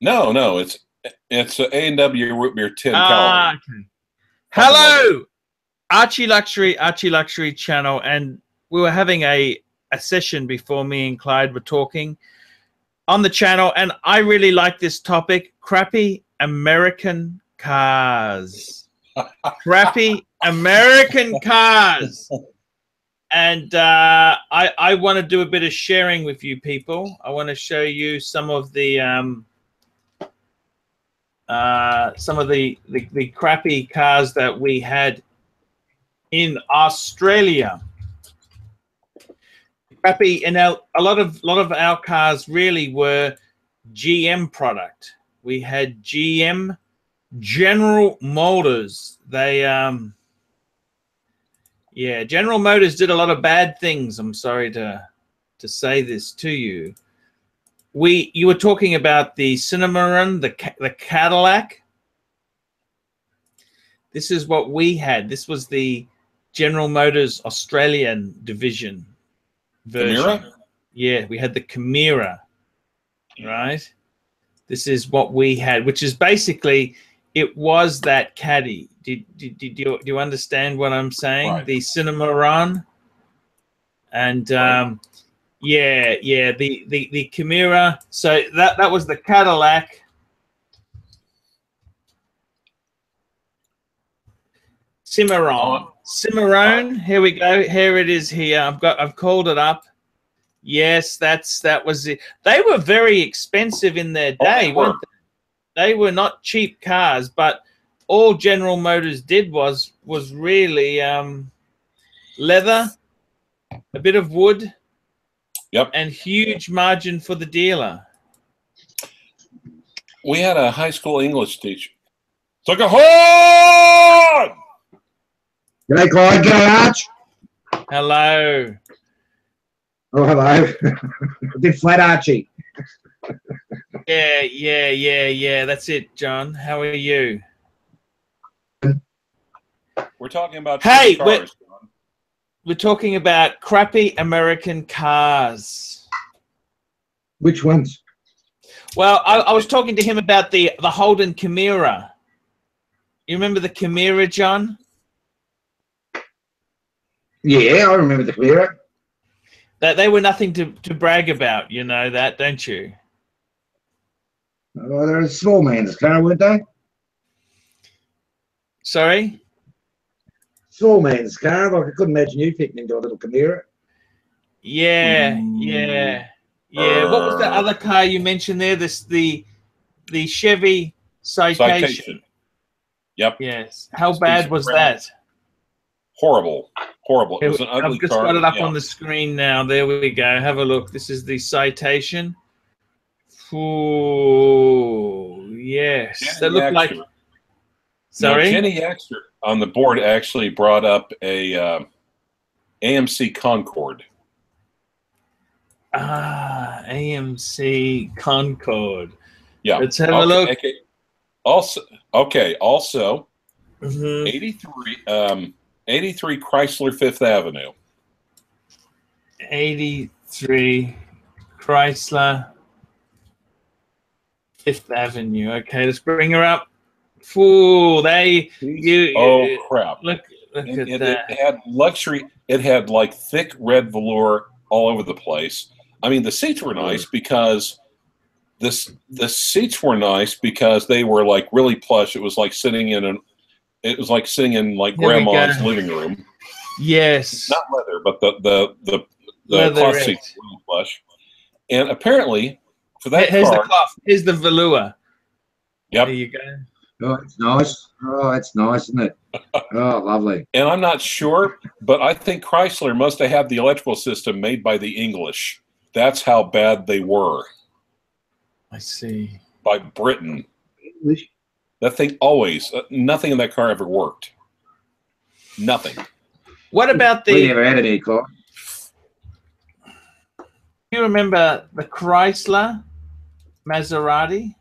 No, no, it's A&W root beer 10 Ah, calorie. okay. Hello, ArchieLuxury channel, and we were having a session before me and Clyde were talking on the channel, and I really like this topic: crappy American cars. Crappy American cars. And I want to do a bit of sharing with you people. I want to show you some of the crappy cars that we had in Australia. Crappy, and a lot of our cars really were GM product. We had GM, General Motors. They yeah, General Motors did a lot of bad things. I'm sorry to say this to you. You were talking about the Cinnamon, the Cadillac. This is what we had. This was the General Motors Australian division version. Chimera? Yeah, we had the Chimera, right? This is what we had, which is basically, it was that Caddy. Do you understand what I'm saying? Right. The Cinnamon, and Right. yeah, the Chimera. So that was the Cadillac. Cimarron. Here we go. Here it is. Here I've called it up. Yes, that was it. They were very expensive in their day, weren't they? They were not cheap cars, but all General Motors did was really leather, a bit of wood, yep, and huge margin for the dealer. We had a high school English teacher. It's like a horn! G'day, Clyde. G'day, Arch. Hello. Oh, hello. A bit flat, Archie. Yeah. That's it, John. How are you? We're talking about hey, cars. we're talking about crappy American cars. Which ones? Well, I was talking to him about the Holden Chimera. You remember the Chimera, John? Yeah, I remember the Chimera. That they were nothing to brag about. You know that, don't you? Oh, they're a small man's car, weren't they? Sorry? Small man's car. Like, I couldn't imagine you fitting into a little Chimera. Yeah. What was the other car you mentioned there? The Chevy Citation. Yep. Yes. How bad was that? Horrible. It was an ugly I've just car. got it up on the screen now. There we go. Have a look. This is the Citation. Oh, yes. They look like... Sorry? No, Jenny Yaxter on the board actually brought up a AMC Concorde. Ah, AMC Concorde. Yeah. Let's have a look. Okay. Also, 83 Chrysler Fifth Avenue. 83 Chrysler Fifth Avenue. Okay, let's bring her up. Fool, crap! Look at that. It had luxury. It had like thick red velour all over the place. I mean, the seats were nice because the seats were nice because they were like really plush. It was like sitting in like grandma's living room. Yes, not leather, but the cloth seats were really plush. And apparently, for that here's car, the cloth. Here's the velour. Yep. There you go. Oh, it's nice. Oh, it's nice, isn't it? Oh, lovely. And I'm not sure, but I think Chrysler must have had the electrical system made by the English. That's how bad they were. I see. By Britain. English? That thing always, nothing in that car ever worked. Nothing. What about the... We never had any car. Do you remember the Chrysler Maserati?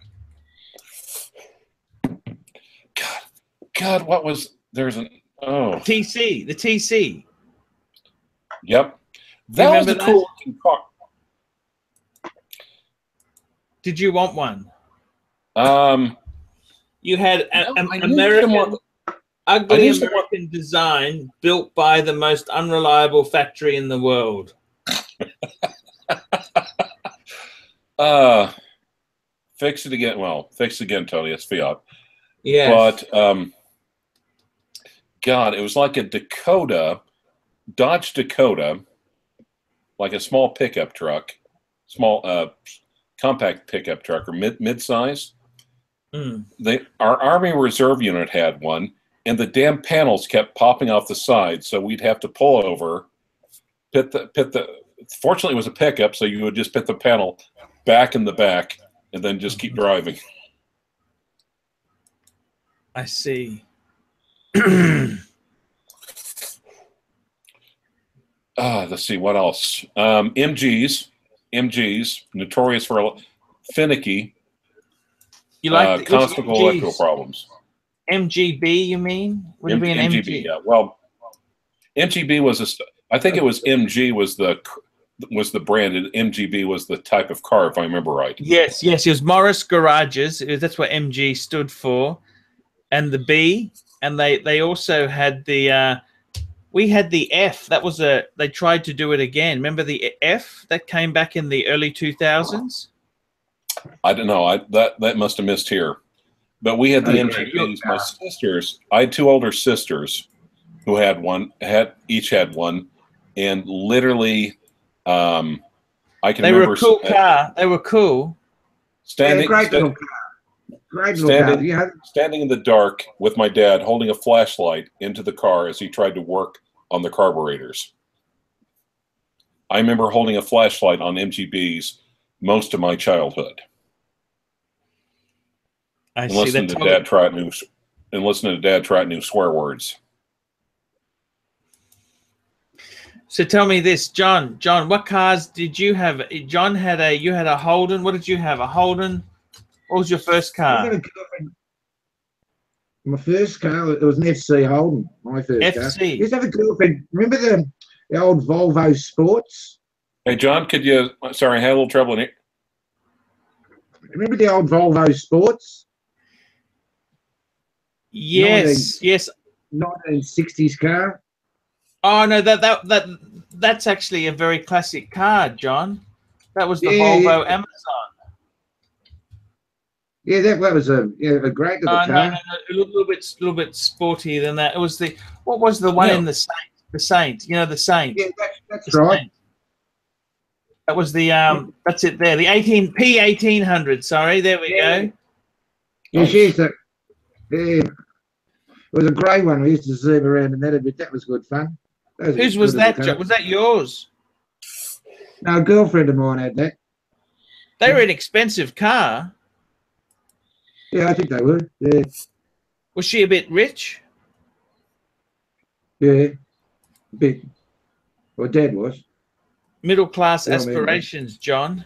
God, what was... There's an... Oh. The TC. Yep. That was a cool looking car. Did you want one? You had I knew American, someone- ugly someone- American design built by the most unreliable factory in the world. Fix it again. Well, fix it again, Tony. It's Fiat. Yes. But God, it was like a Dakota, Dodge Dakota, like a small pickup truck, small compact pickup truck or mid-size. Our Army Reserve unit had one, and the damn panels kept popping off the side, so we'd have to pull over, pit the. Fortunately, it was a pickup, so you would just put the panel back in the back and then just keep driving. I see. Let's see, what else? MGs, notorious for finicky, You like constant electrical problems. MGB, you mean? Would it be an MG? Yeah. Well, MGB was I think it was MG was the brand, and MGB was the type of car, if I remember right. Yes, it was Morris Garages. That's what MG stood for, and the B, and they also had the. We had the F. That was they tried to do it again. Remember the F that came back in the early 2000s? I don't know. That must have missed here. But we had the MGBs. My sisters, I had two older sisters who had one, each had one, and literally, I can they remember. They were a cool car. They were cool. Standing in the dark with my dad holding a flashlight into the car as he tried to work on the carburetors. I remember holding a flashlight on MGBs most of my childhood. And listening to Dad try out new swear words. So tell me this, John, what cars did you have? John you had a Holden. What did you have? A Holden? What was your first car? My first car, it was an FC Holden. My first car. I used to have a girlfriend. Remember the old Volvo Sports? Hey, John, could you? Sorry, I had a little trouble in it. Remember the old Volvo Sports? Yes, yes. 1960s car. Oh no, that's actually a very classic car, John. That was the Volvo Amazon. Yeah, that was a great little car. No, a little bit sportier than that. It was what was the one in the Saint? The Saint, the Saint. Yeah, that's right. Saint. That was the that's it there. The P1800. Sorry, there we go. Yeah, she used to. Yeah, it was a grey one. We used to zoom around in that a bit. That was good fun. Whose was that? Was that yours? No, a girlfriend of mine had that. They were an expensive car. Yeah, I think they were. Yeah. Was she a bit rich? Yeah, a bit. Well, Dad was. Middle class aspirations, John.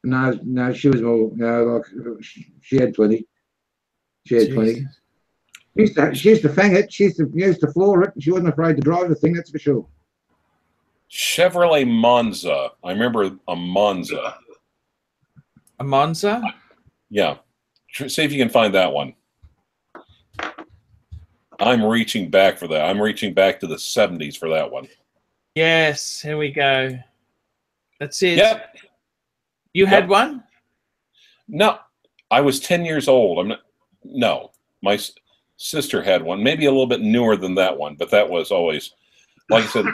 No, she was more. No, like she had plenty. She had plenty. She used to fang it. She used to floor it. And she wasn't afraid to drive the thing. That's for sure. Chevrolet Monza. I remember a Monza. A Monza? Yeah. See if you can find that one. I'm reaching back for that. I'm reaching back to the 70s for that one. Yes, here we go. That's it. Yep. You had one? No. I was 10 years old. No. My sister had one. Maybe a little bit newer than that one, but that was always, like I said,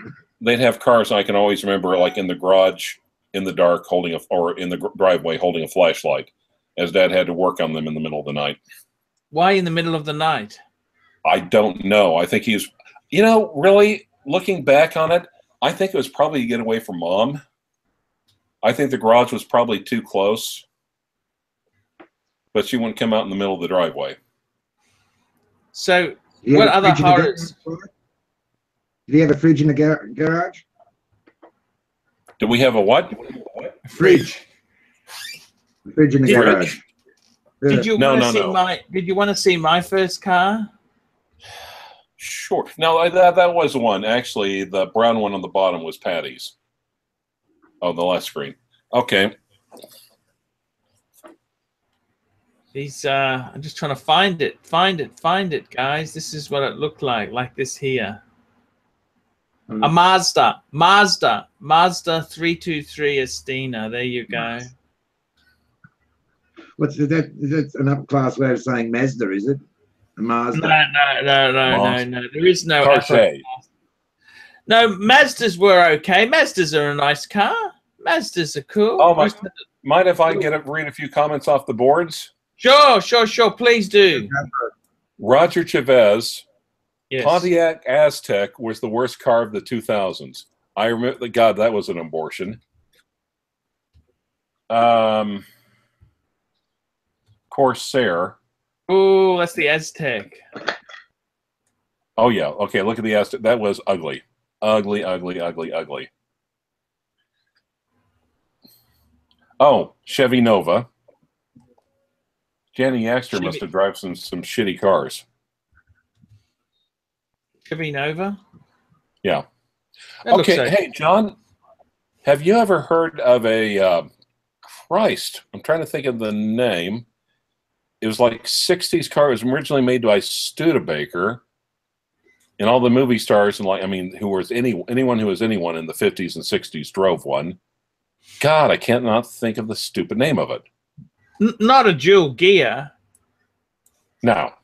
they'd have cars I can always remember, like in the garage, in the dark, or in the driveway, holding a flashlight, as Dad had to work on them in the middle of the night. Why in the middle of the night? I don't know. I think he was, really looking back on it, I think it was probably to get away from Mom. I think the garage was probably too close, but she wouldn't come out in the middle of the driveway. So, what other horrors? Did you have a fridge in the garage? Did we have a what? A fridge. A fridge in the garage. Did you want to see my first car? Sure. No, that was one. Actually, the brown one on the bottom was Patty's. Oh, the last screen. Okay. These I'm just trying to find it, guys. This is what it looked like this here. A Mazda 323 Estina. There you go. What's that? Is that an upclass way of saying Mazda? Is it a Mazda? No. There is no. Porsche. No, Mazdas were okay. Mazdas are a nice car. Mazdas are cool. Oh, mind if I read a few comments off the boards? Sure. Please do. Roger Chavez. Yes. Pontiac Aztec was the worst car of the 2000s. I remember, God, that was an abortion. Corsair. Oh, that's the Aztec. Oh, yeah. Okay, look at the Aztec. That was ugly. Ugly. Oh, Chevy Nova. Jenny Yaxter must have driven some shitty cars. Chevy Nova? Yeah. That Okay, hey, John, have you ever heard of a, Christ, I'm trying to think of the name. It was like 60s car. It was originally made by Studebaker. And all the movie stars, and anyone who was anyone in the 50s and 60s drove one. God, I can't not think of the stupid name of it. Not a dual gear. No.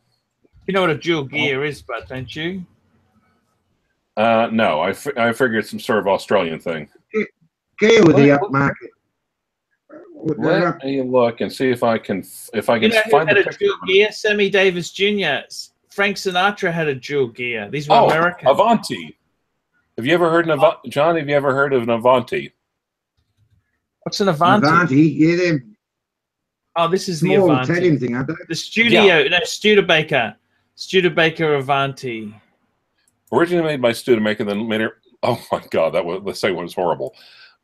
You know what a dual gear is, but don't you? No, I figured it's some sort of Australian thing. Gear with the upmarket. Let me look and see if I can find the dual gear. Sammy Davis Jr. Frank Sinatra had a dual gear. These were American. Avanti. Have you ever heard of John? Have you ever heard of an Avanti? What's an Avanti? Avanti, yeah, they're oh, this is the small Avanti. Italian thing, aren't they? The Studio, no, Studebaker Avanti. Originally made by Studebaker, then later. Oh my God, the second one was horrible.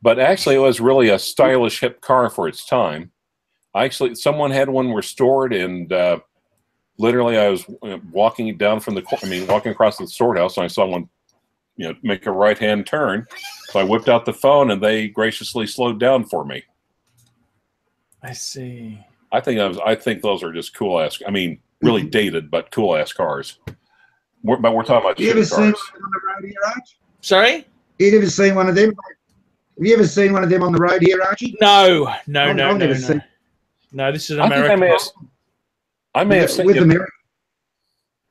But actually, it was really a stylish, hip car for its time. Someone had one restored, and literally, I was walking across the storehouse, and I saw one, make a right-hand turn. So I whipped out the phone, and they graciously slowed down for me. I see. I think those are just cool ass. Really dated, but cool ass cars. But we're talking about you ever shitty seen cars. one on the road here, Arch? Sorry? You ever seen one of them? Have you ever seen one of them on the road here, Archie? No. I've never seen. No, this is I American. I may have seen with American.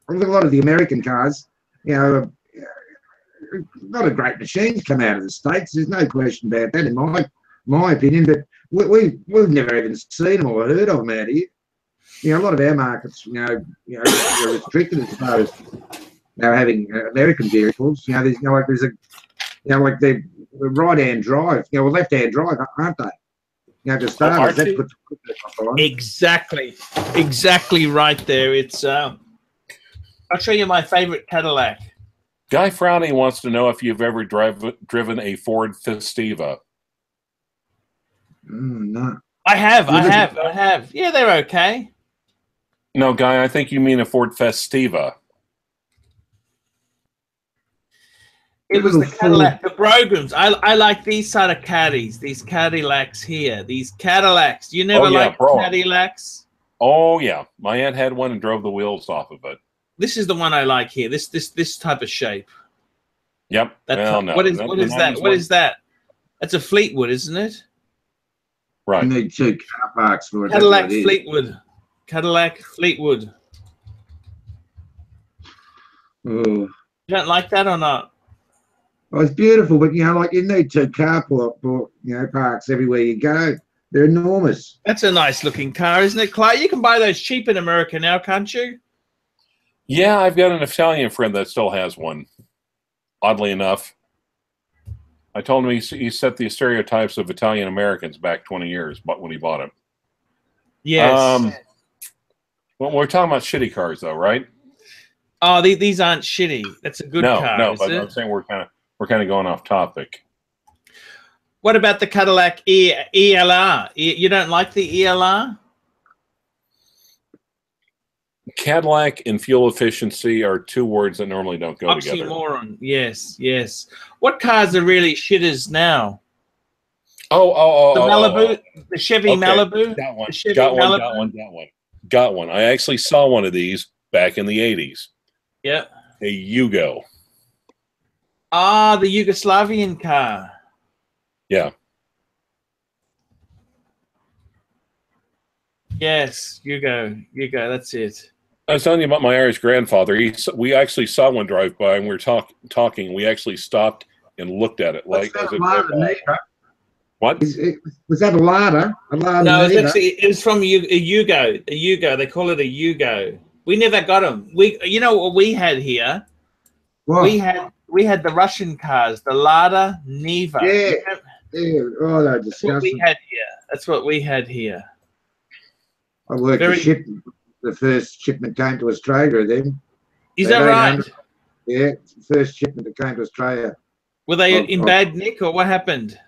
A lot of the American cars, a lot of great machines come out of the States. There's no question about that, in my opinion. But we've never even seen them or heard of them out here. A lot of our markets, are restricted as far as having American vehicles. There's the right-hand drive, left-hand drive, aren't they? To start with, that puts on. Exactly right there. It's I'll show you my favorite Cadillac. Guy Frowny wants to know if you've ever driven a Ford Festiva. No. I have. Yeah, they're okay. No, Guy, I think you mean a Ford Festiva. It was the Cadillac, the Brogans. I like these side of caddies, these Cadillacs here, these Cadillacs. You never liked Cadillacs? Oh yeah, my aunt had one and drove the wheels off of it. This is the one I like here. This type of shape. Yep. What is that? What is that? That's a Fleetwood, isn't it? Right. You need two car parks for it. Cadillac Fleetwood. Cadillac Fleetwood. Oh. You don't like that or not? Oh, it's beautiful, but you need two car parks everywhere you go. They're enormous. That's a nice looking car, isn't it, Clay? You can buy those cheap in America now, can't you? Yeah, I've got an Italian friend that still has one. Oddly enough, I told him he set the stereotypes of Italian Americans back 20 years, but when he bought it. Yes. Well, we're talking about shitty cars, though, right? Oh, these aren't shitty. That's a good car. No, but I'm saying we're kind of going off topic. What about the Cadillac ELR? You don't like the ELR? Cadillac and fuel efficiency are two words that normally don't go together. Oxymoron. Yes. What cars are really shitters now? The Malibu, the Chevy Malibu. That one. The Chevy Got Malibu. one. got one. I actually saw one of these back in the 80s. Yeah. A Yugo. Ah, the Yugoslavian car. Yeah. Yes, Yugo. That's it. I was telling you about my Irish grandfather. We actually saw one drive by, and we were talking. We actually stopped and looked at it. Was that a Lada? No, it was from a Yugo. A Yugo. They call it a Yugo. We never got them. You know what we had here? What? We had the Russian cars, the Lada, Niva. Yeah. Oh, they're That's what we disgusting. had here. That's what we had here. I worked the shipment. The first shipment came to Australia then. Is that right? Yeah, first shipment that came to Australia. Were they in bad nick, or what happened?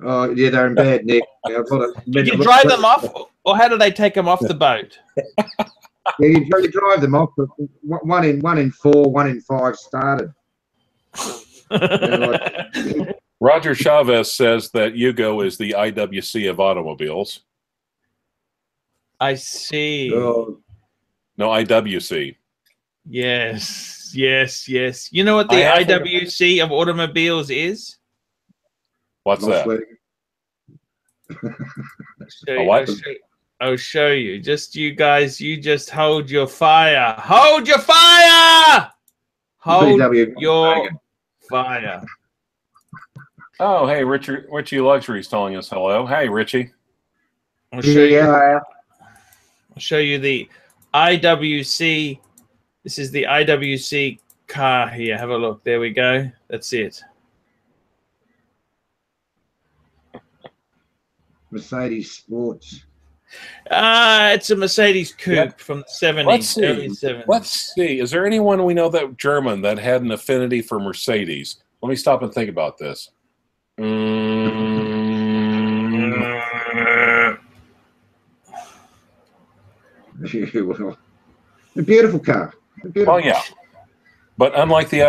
Oh, yeah, they're in bad nick. Did you drive them off, or how did they take them off the boat? Yeah, you drive them off, but one in 4, 1 in 5 started. Roger Chavez says that Yugo is the IWC of automobiles. I see. Oh. No, IWC. Yes. You know what the IWC of automobiles is? What's that? I'll show you. Just you guys, you just hold your fire. Hold your fire! Hold your fire. Oh, hey, Richie Luxury is telling us hello. Hey, Richie. I'll show you the IWC. This is the IWC car here. Have a look. There we go. That's it. Mercedes Sports. It's a Mercedes coupe from the 70s, early 70s. Let's see. Is there anyone we know that German that had an affinity for Mercedes? Let me stop and think about this. Well, a beautiful car. Oh yeah, but unlike the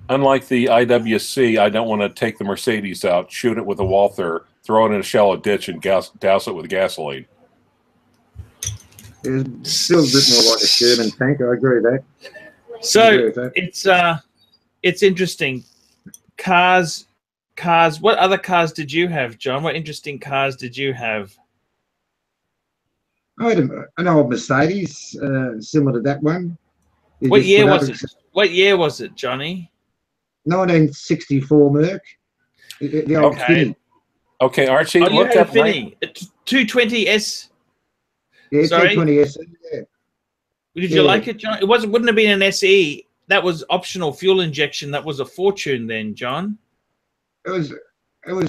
IWC, I don't want to take the Mercedes out, shoot it with a Walther, throw it in a shallow ditch, and douse it with gasoline. It's still a bit more like a German tank. I agree with that. So it's interesting. Cars. What other cars did you have, John? What interesting cars did you have? I had an old Mercedes, similar to that one. What year was it? What year was it, Johnny? 1964 Merc. The old Finny. Okay, Archie, look up Finny. 220S. Yeah, 220S. Yeah. Did you like it, John? It wouldn't have been an SE. That was optional fuel injection. That was a fortune then, John. It was an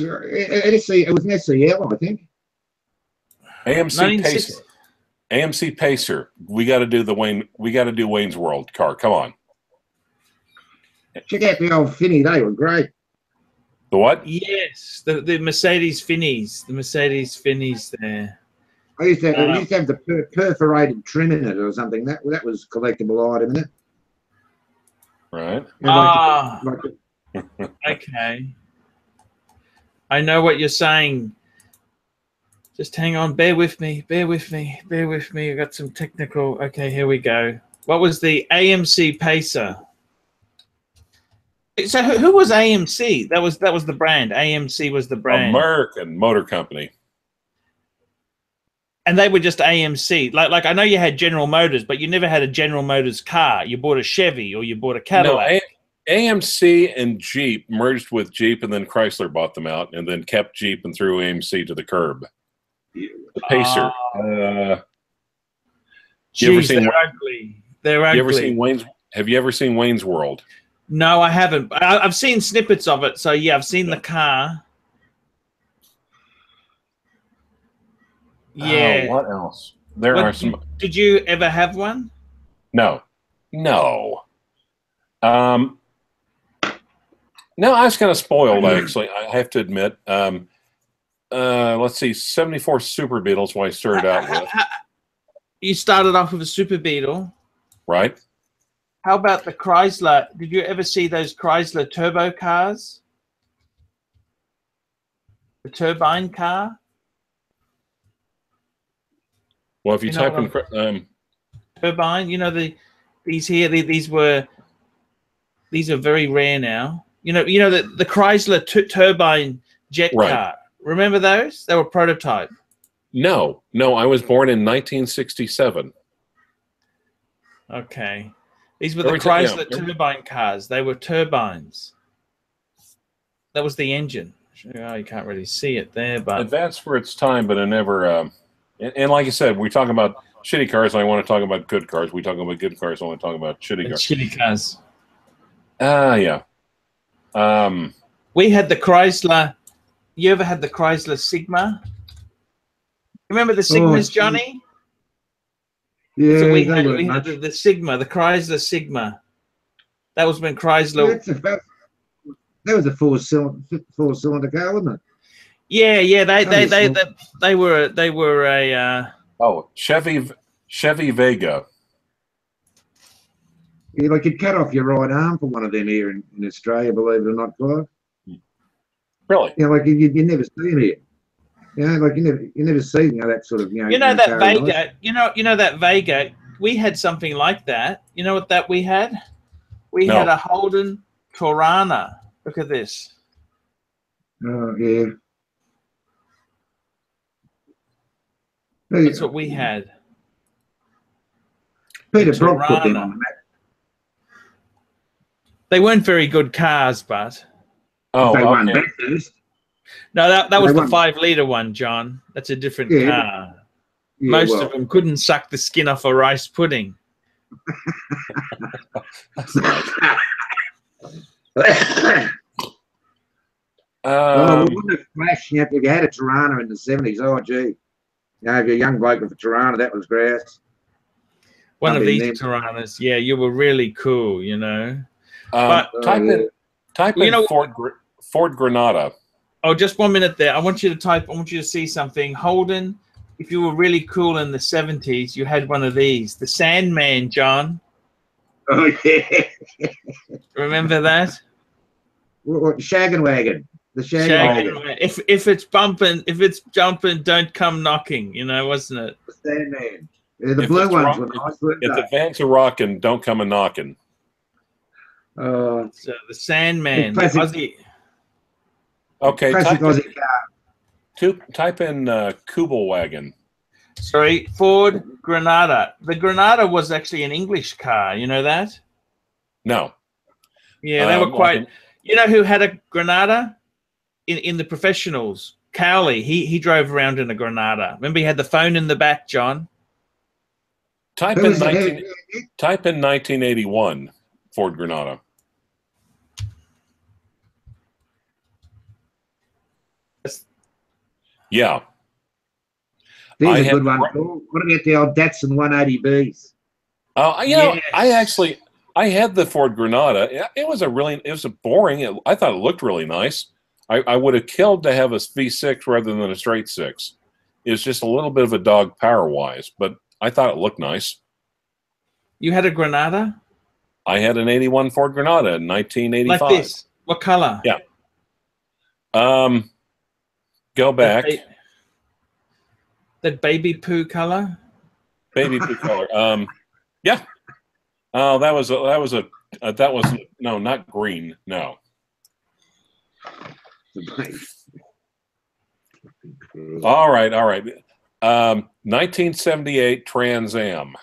SEL, I think. AMC Pacer. AMC Pacer. We got to do Wayne's World car. Come on. Check out the old Finny. They were great. The what? Yes, the Mercedes Finnies. The Mercedes Finnies there. I used to have the perforated trim in it or something. That was a collectible item, isn't it? Right. Okay. I know what you're saying. Just hang on. Bear with me. I got some technical. Okay, here we go. What was the AMC Pacer? So who was AMC? That was the brand. AMC was the brand. American Motor Company. And they were just AMC. Like I know you had General Motors, but you never had a General Motors car. You bought a Chevy or you bought a Cadillac. No, AMC and Jeep merged with Jeep, and then Chrysler bought them out, and then kept Jeep and threw AMC to the curb. The Pacer. They're ugly. They're ugly. Have you ever seen Wayne's World? No, I haven't. I've seen snippets of it. So yeah, I've seen the car. Yeah. What else? There are some. Did you ever have one? No. No, I was kind of spoiled, actually. I have to admit. Let's see, 74 Super Beetles. What I started out with. You started off with a Super Beetle, right? How about the Chrysler? Did you ever see those Chrysler turbo cars? The turbine car. Well, if you type in turbine, you know these are very rare now. You know the Chrysler turbine jet car. Remember those? They were prototype. No, I was born in 1967. Okay, these were the Chrysler turbine cars. They were turbines. That was the engine. Oh, you can't really see it there, but advanced for its time, but it never. And like I said, we're talking about shitty cars. I want to talk about good cars. We talk about good cars. I want to talk about shitty cars. Shitty cars. Yeah. We had the Chrysler. You ever had the Chrysler Sigma? Remember the Sigmas, Johnny? Yeah, so we had the Sigma, the Chrysler Sigma. That was when Chrysler. That was a four-cylinder car, wasn't it? Yeah. They were a. Chevy Vega. Yeah, like you'd cut off your right arm for one of them here in Australia, believe it or not, Clive. Really? Yeah, like you never see it here. You know, like you never see that sort of that Vega. You know that Vega. We had something like that. You know what that we had? We had a Holden Torana. Look at this. Oh yeah. That's what we had. Peter Brock put them on the map. They weren't very good cars, but they won Bathurst. No, that was the 5-litre one, John. That's a different car. Yeah, most of them couldn't suck the skin off a rice pudding. Wouldn't it flash if you had a Tirana in the 70s? Oh, gee. You know, if you're a young bloke with a Tirana, that was grass. One of these Tiranas, yeah, you were really cool, you know. Type in Ford Granada. Oh, just 1 minute there. I want you to see something. Holden, if you were really cool in the 70s, you had one of these. The Sandman, John. Oh, yeah. Remember that? Shaggin' Wagon. The Shaggin' Wagon. If it's jumping, don't come knocking, you know, wasn't it? The Sandman. Yeah, the blue ones were nice. If the vans are rocking, don't come a knocking. So the Sandman. Okay, type in Kubelwagen. Sorry, Ford Granada. The Granada was actually an English car. You know that? No. Yeah, they were quite. You know who had a Granada in the professionals? Cowley. He drove around in a Granada. Remember, he had the phone in the back, John. Type in 1981 Ford Granada. Yeah. There's a good one. What about the old Datsun 180Bs? I had the Ford Granada. It was boring. I thought it looked really nice. I would have killed to have a V6 rather than a straight 6. It's just a little bit of a dog power-wise, but I thought it looked nice. You had a Granada? I had an 81 Ford Granada in 1985. Like this? What color? Yeah. Go back. That baby poo color? Baby poo color. Yeah. Oh, that was no, not green. No. All right. 1978 Trans Am.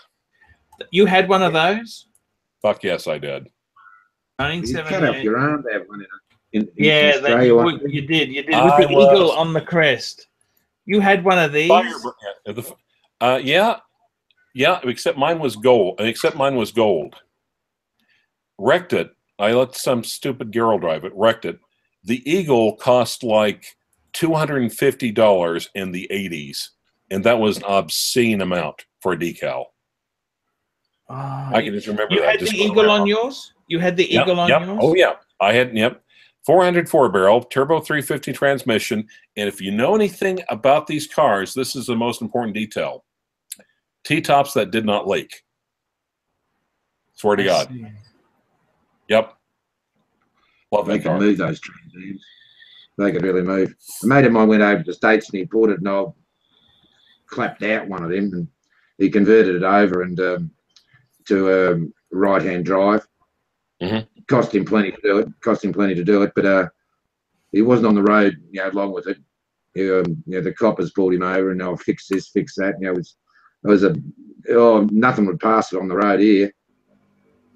You had one of those? Fuck yes, I did. 1978. You cut off your arm to have one in Australia. You did. With the eagle on the crest. You had one of these? Yeah, except mine was gold. Wrecked it. I let some stupid girl drive it. Wrecked it. The Eagle cost like $250 in the 80s, and that was an obscene amount for a decal. I can just remember you that. You had the Eagle on yours? You had the Eagle on yours? Oh, yeah. I had, 404 barrel, turbo 350 transmission, and if you know anything about these cars, this is the most important detail. T-tops that did not leak. Swear to God. See. Yep. Love that They car. could move those Trans. They could really move. A mate of mine went over to the States and he bought it, and I clapped out one of them. And he converted it over and to right-hand drive. Cost him plenty to do it. But he wasn't on the road, long with it. The coppers pulled him over and they'll fix this, fix that. Nothing would pass it on the road here.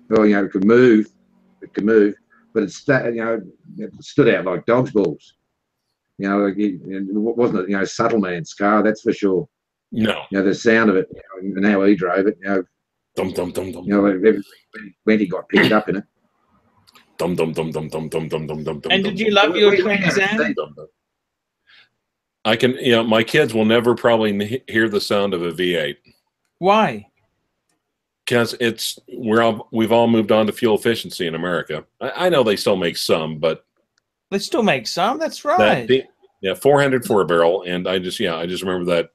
Well, it could move, but it stood out like dog's balls. It wasn't subtle man's car, that's for sure. No. The sound of it, and how he drove it, Dum dum dum dum. When he got picked up in it. Dum dum dum dum dum dum dum dum dum. And did you love your Trans Am? I can, my kids will never probably hear the sound of a V8. Why? Because we've all moved on to fuel efficiency in America. I know they still make some, but they still make some. That's right. 400 4-barrel, and I just remember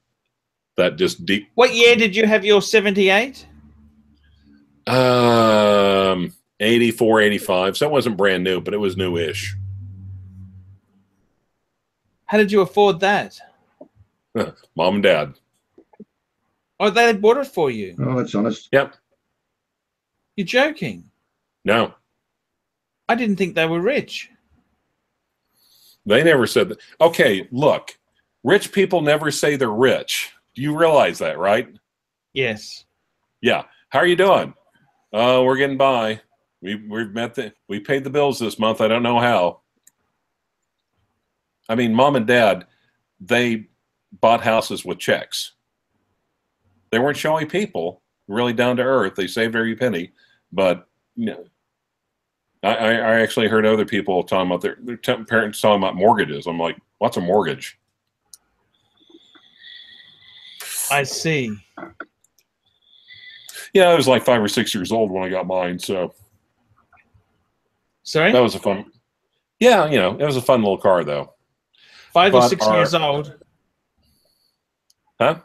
that just deep. What year did you have your 78? 84, 85. So it wasn't brand new, but it was newish. How did you afford that? Mom and Dad. Oh, they bought it for you. Oh, that's honest. Yep. You're joking. No. I didn't think they were rich. They never said that. Okay, look. Rich people never say they're rich. Do you realize that, right? Yes. Yeah. How are you doing? Oh, we're getting by. We paid the bills this month. I don't know how. I mean, Mom and Dad, they bought houses with checks. They weren't showy people, really down to earth. They saved every penny. But, I actually heard other people talking about their parents talking about mortgages. I'm like, what's a mortgage? I see. Yeah, I was like 5 or 6 years old when I got mine. So, sorry, that was a fun. Yeah, it was a fun little car though. 5 or 6 years old. Huh?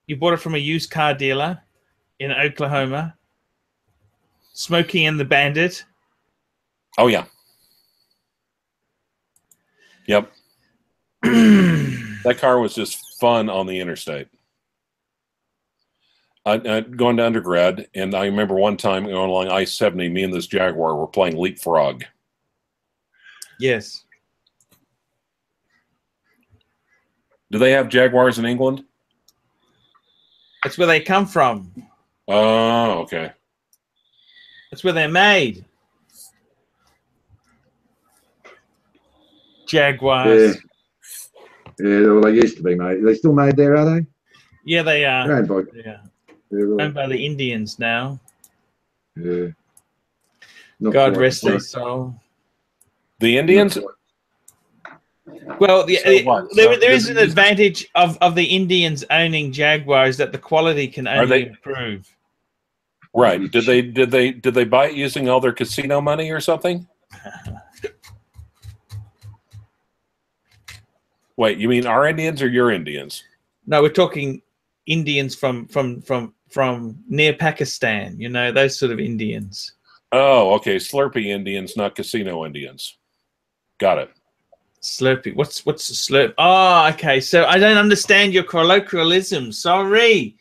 You bought it from a used car dealer in Oklahoma. Smokey and the Bandit. Oh yeah. Yep. That car was just fun on the interstate. I'd gone to undergrad, and I remember one time going along I-70, me and this Jaguar were playing leapfrog. Yes. Do they have Jaguars in England? That's where they come from. Oh, okay. That's where they're made. Jaguars. Yeah, well, they used to be made. Are they still made there, are they? Yeah, they are. Yeah. Owned by the Indians now. Yeah. God rest their soul. The Indians? Well, there is an advantage of the Indians owning Jaguars, that the quality can only improve. Right. Did they buy it using all their casino money or something? Wait, you mean our Indians or your Indians? No, we're talking Indians from near Pakistan, those sort of Indians. Oh, okay. Slurpee Indians, not casino Indians. Got it. Slurpee. What's a slurp? Oh, okay. So I don't understand your colloquialism. Sorry.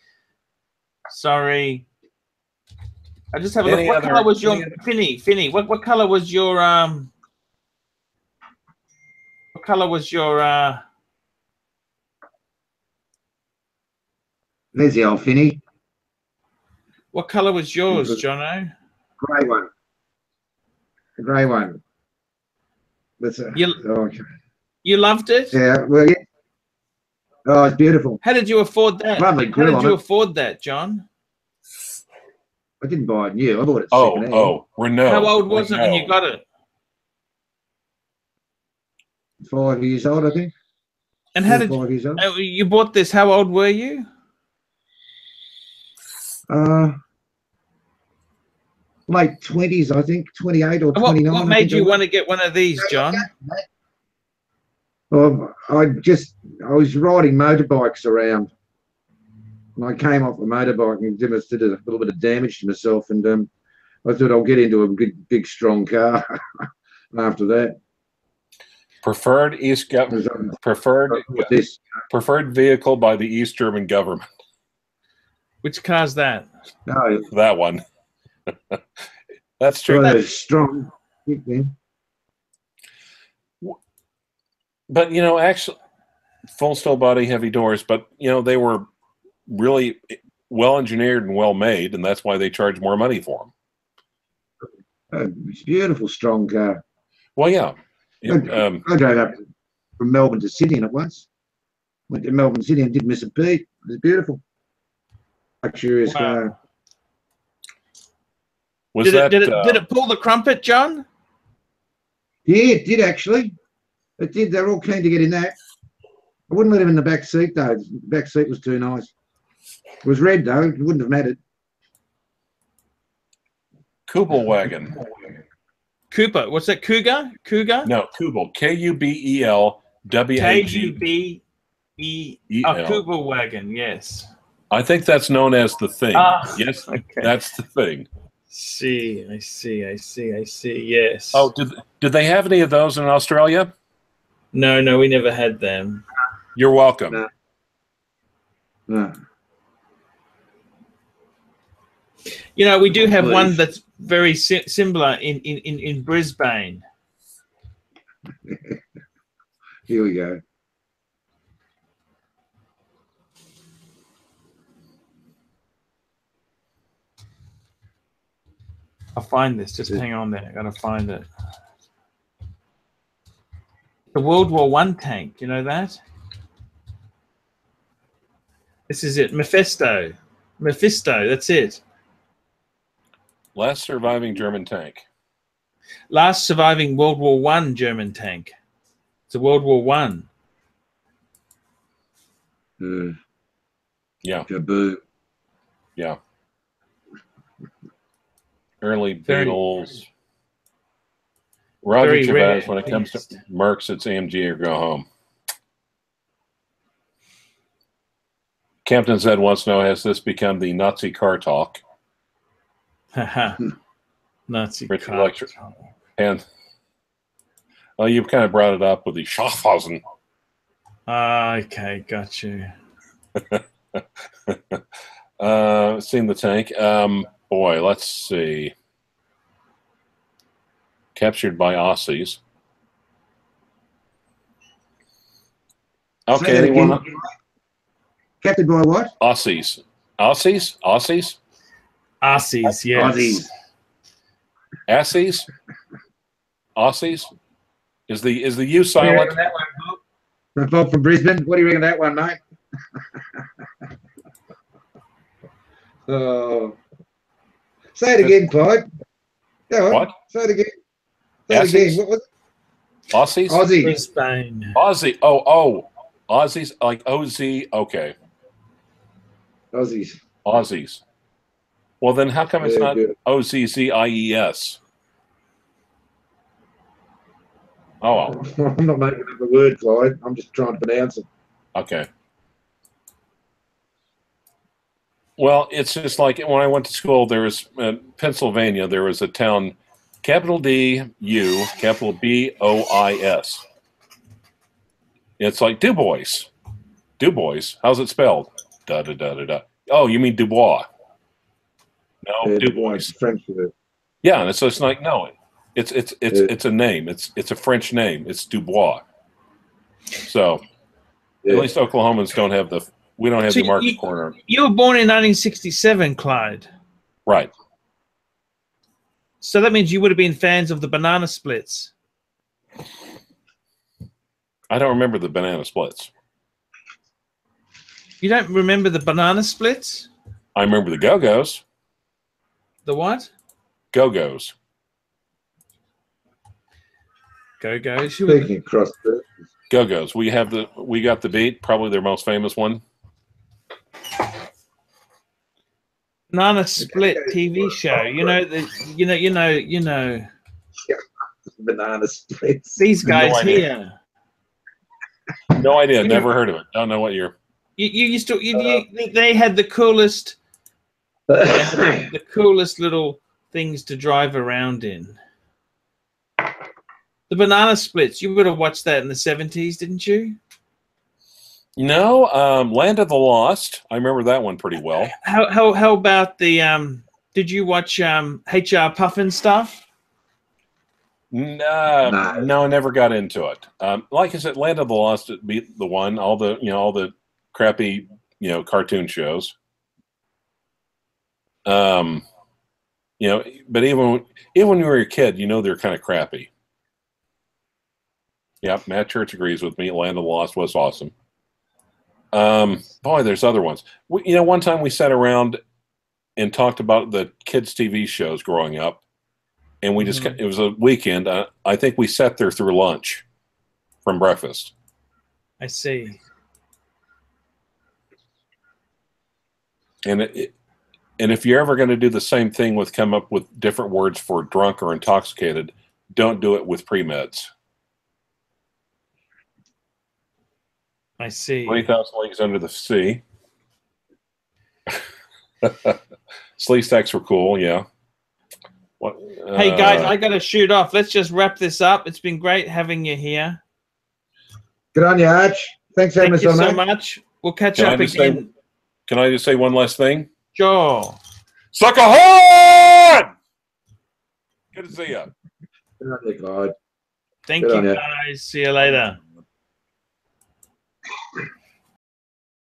I just have a look. What color was your Finny? What color was your What color was your There's the old Finny. What color was yours, Jono? Grey one. The grey one. That's you loved it? Yeah, well, yeah. Oh, it's beautiful. How did you afford that? Lovely grill. How did you afford that, John? I didn't buy it new. I bought it second-hand. Renault. How old was it when you got it? 5 years old, I think. And how did you bought this? How old were you? Late 20s, I think, 28 or 29. What made you want to get one of these, John? Well, I was riding motorbikes around, and I came off a motorbike and did a little bit of damage to myself, and I thought I'll get into a big strong car after that. Preferred vehicle by the East German government. Which car's that? No, That one. That's true. well, it's strong. But you know, actually, full steel body, heavy doors. But you know, they were really well engineered and well made, and that's why they charge more money for them. It's a beautiful, strong car. Well, yeah. I drove up from Melbourne to Sydney in it once. Went to Melbourne City and didn't miss a beat. It was beautiful. Luxurious car. Was did it pull the crumpet, John? Yeah, it did actually. It did. They're all keen to get in that. I wouldn't let him in the back seat though. The back seat was too nice. It was red though. It wouldn't have mattered. Kubelwagen. Cooper. What's that? Cougar? Cougar? No, Kubel. Kubelwagen. Kubelwagen. Yes. I think that's known as the thing. Yes, okay. That's the thing. I see. Yes. Oh, did they have any of those in Australia? No, we never had them. You're welcome. No. You know, we do have one that's very similar in Brisbane. Here we go. I'll find this. Just hang on there. I gotta find it. The World War I tank. You know that? This is it. Mephisto. That's it. Last surviving German tank. Last surviving World War I German tank. It's a World War I. Yeah. Kaboo. Yeah. Early Beatles. Roger Chavez, when it comes to Mercs, it's AMG or go home. Captain Zed wants to know, has this become the Nazi car talk? Nazi Rich car talk. And well, you've kind of brought it up with the Schaffhausen. Okay, got you. Seen the tank. Boy, let's see. Captured by Aussies. Okay, anyone? Captured by what? Aussies. Aussies? Aussies, yes. Aussies. Aussies? Aussies? Is the U silent? Bob from Brisbane. What do you reckon of that one, mate? Say it again, Clyde. Go on. What? Say it again. Say Aussies? it again. What was it? Aussies? Aussie. Brisbane. Aussie. Oh. Aussies, like OZ. Okay. Aussies. Aussies. Well, then how come it's not good. OZZIES? Oh, well. I'm not making up the word, Clyde. I'm just trying to pronounce it. Okay. Well, it's just like when I went to school, there was Pennsylvania, there was a town, capital D-U, capital B-O-I-S. It's like Du Bois. Du Bois. How's it spelled? Da-da-da-da-da. Oh, you mean Dubois. No, Du Bois. French word. Yeah, and so it's like, no, it's a name. It's a French name. It's Dubois. So at least Oklahomans don't have we don't have the market corner. You were born in 1967, Clyde. Right. So that means you would have been fans of the banana splits. I don't remember the banana splits. You don't remember the banana splits? I remember the Go-Go's. The what? Go-Go's. Go-Go's. Speaking across the Go-Go's. We got the beat, probably their most famous one. Banana Split TV show. You know. Banana splits. These guys here. No idea. Never heard of it. Don't know what you're. You used to. They had the coolest. The coolest little things to drive around in. The banana splits. You would have watched that in the 70s, didn't you? No, Land of the Lost. I remember that one pretty well. How about the did you watch HR Puffin stuff? No, I never got into it. Like I said, Land of the Lost would be the one. All the crappy cartoon shows. But even when you were a kid, they're kind of crappy. Yeah, Matt Church agrees with me. Land of the Lost was awesome. Boy, there's other ones. One time we sat around and talked about the kids' TV shows growing up, and we just it was a weekend. I think we sat there through lunch from breakfast. I see. And if you're ever going to do the same thing with come up with different words for drunk or intoxicated, don't do it with pre-meds. I see. 20,000 Leagues Under the Sea. Slee stacks were cool, yeah. Hey guys, I got to shoot off. Let's just wrap this up. It's been great having you here. Good on you, Arch. Thanks Thank you so much. We'll catch up again. Can I just say one last thing? Sure. Sucker horn! Good to see you. Good on you, God. Thank you, guys. See you later.